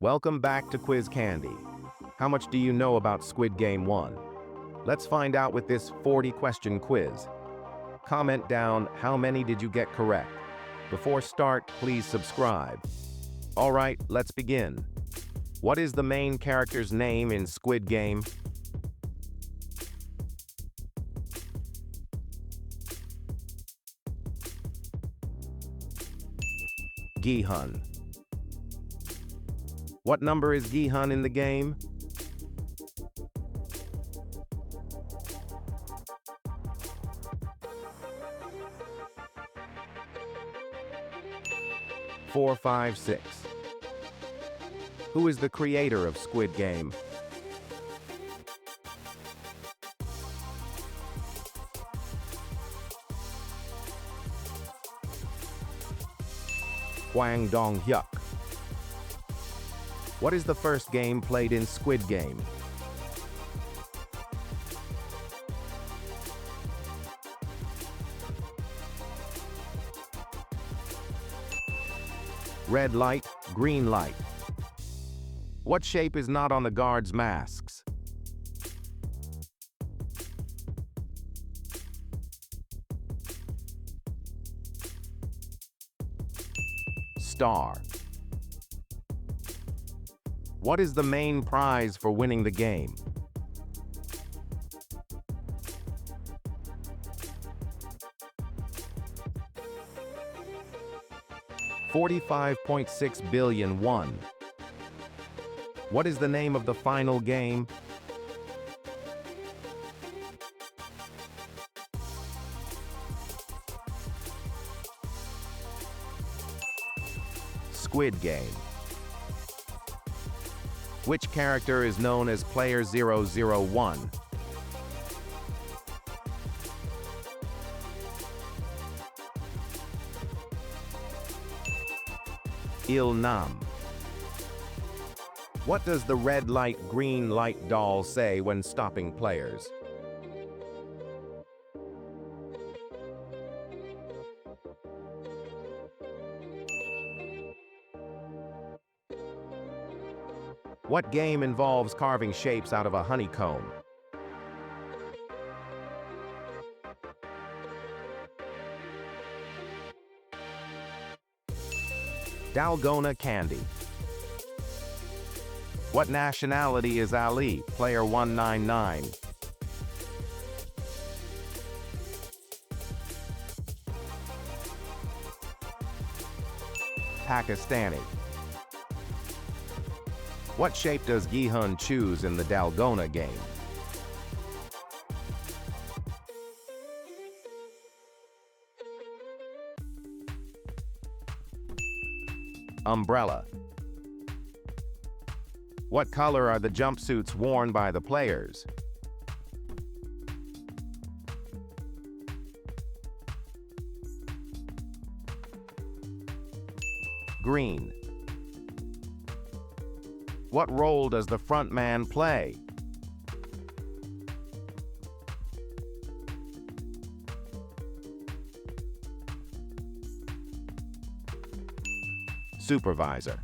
Welcome back to Quiz Candy. How much do you know about Squid Game 1? Let's find out with this 40-question quiz. Comment down how many did you get correct. Before start, please subscribe. All right, let's begin. What is the main character's name in Squid Game? Gi-hun. What number is Gi-hun in the game? Four, five, six. Who is the creator of Squid Game? Hwang Dong-hyuk. What is the first game played in Squid Game? Red light, green light. What shape is not on the guards' masks? Star. What is the main prize for winning the game? $45.6 billion won. What is the name of the final game? Squid Game. Which character is known as Player 001? Il Nam. What does the red light, green light doll say when stopping players? What game involves carving shapes out of a honeycomb? Dalgona candy. What nationality is Ali, player 199? Pakistani. What shape does Gi-hun choose in the Dalgona game? Umbrella. What color are the jumpsuits worn by the players? Green. What role does the front man play? Supervisor.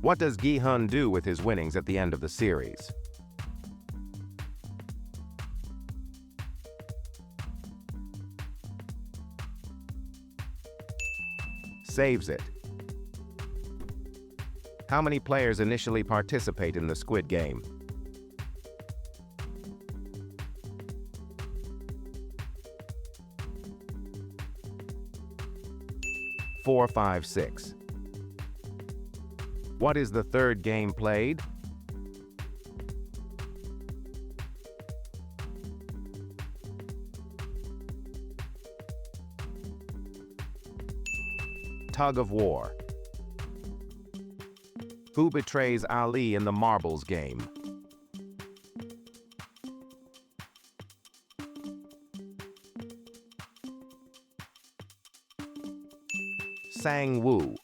What does Gi-hun do with his winnings at the end of the series? Saves it. How many players initially participate in the Squid Game? Four, five, six. What is the third game played? Tug of war. Who betrays Ali in the marbles game? Sang-woo.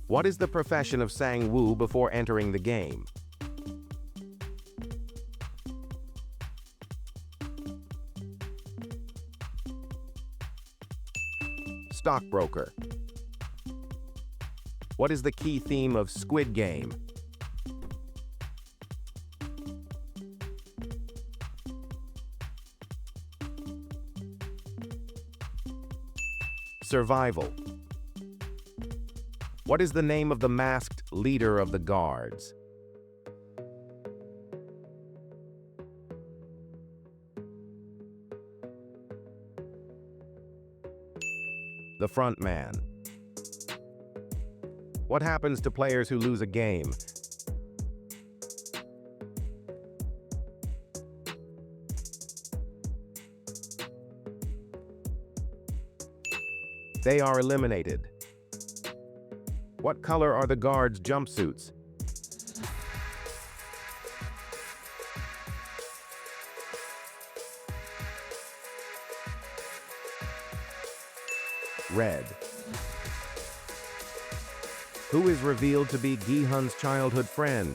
What is the profession of Sang-woo before entering the game? Stockbroker. What is the key theme of Squid Game? Survival. What is the name of the masked leader of the guards? The front man. What happens to players who lose a game? They are eliminated. What color are the guards' jumpsuits? Red. Who is revealed to be Gi-hun's childhood friend?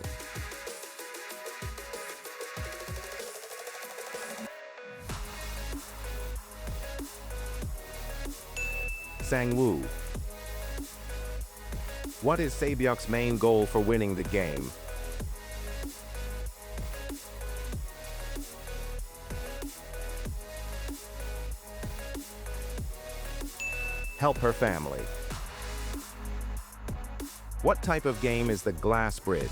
Sang-woo. What is Sae-byuk's main goal for winning the game? Help her family. What type of game is the glass bridge?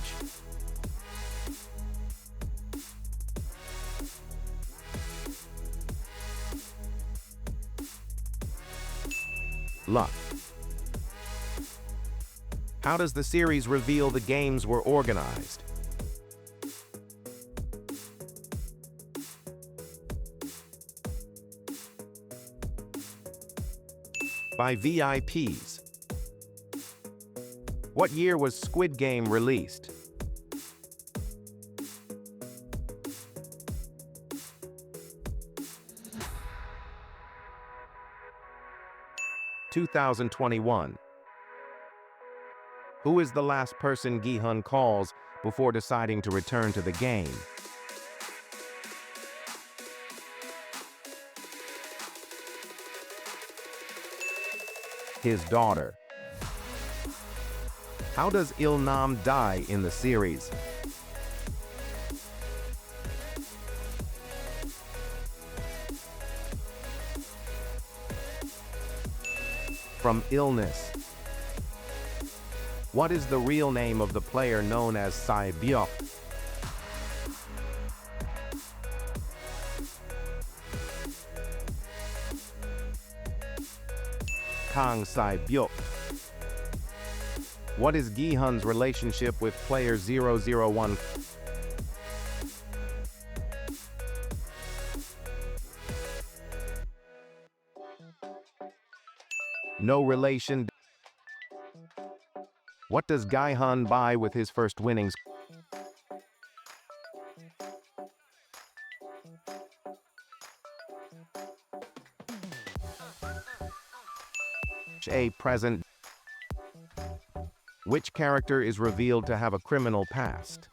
Luck. How does the series reveal the games were organized? By VIPs. What year was Squid Game released? (2021). Who is the last person Gi-hun calls before deciding to return to the game? His daughter. How does Il-nam die in the series? From illness. What is the real name of the player known as Sae-byuk? Kang Sae-byuk. What is Gi-hun's relationship with player 001? No relation. What does Gi-hun buy with his first winnings? A present. Which character is revealed to have a criminal past?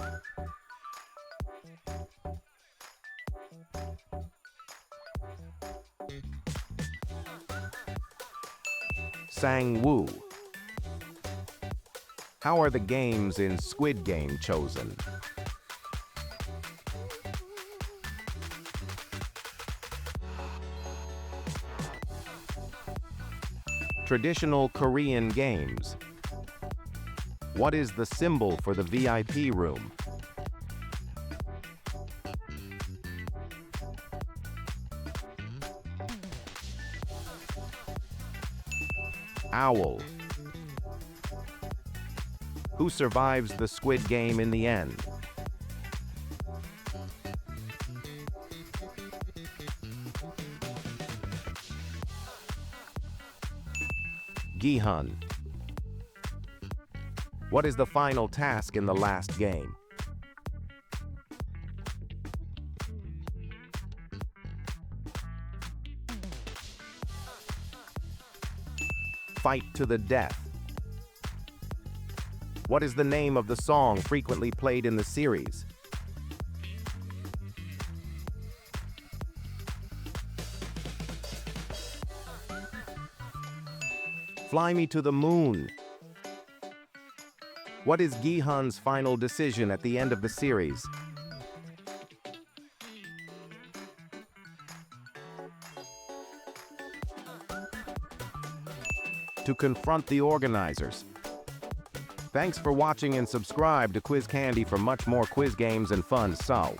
Sang-woo. How are the games in Squid Game chosen? Traditional Korean games. What is the symbol for the VIP room? Owl. Who survives the Squid Game in the end? Gi-hun. What is the final task in the last game? Fight to the death. What is the name of the song frequently played in the series? Fly Me to the Moon. What is Gi-hun's final decision at the end of the series? To confront the organizers. Thanks for watching and subscribe to Quiz Candy for much more quiz games and fun. So.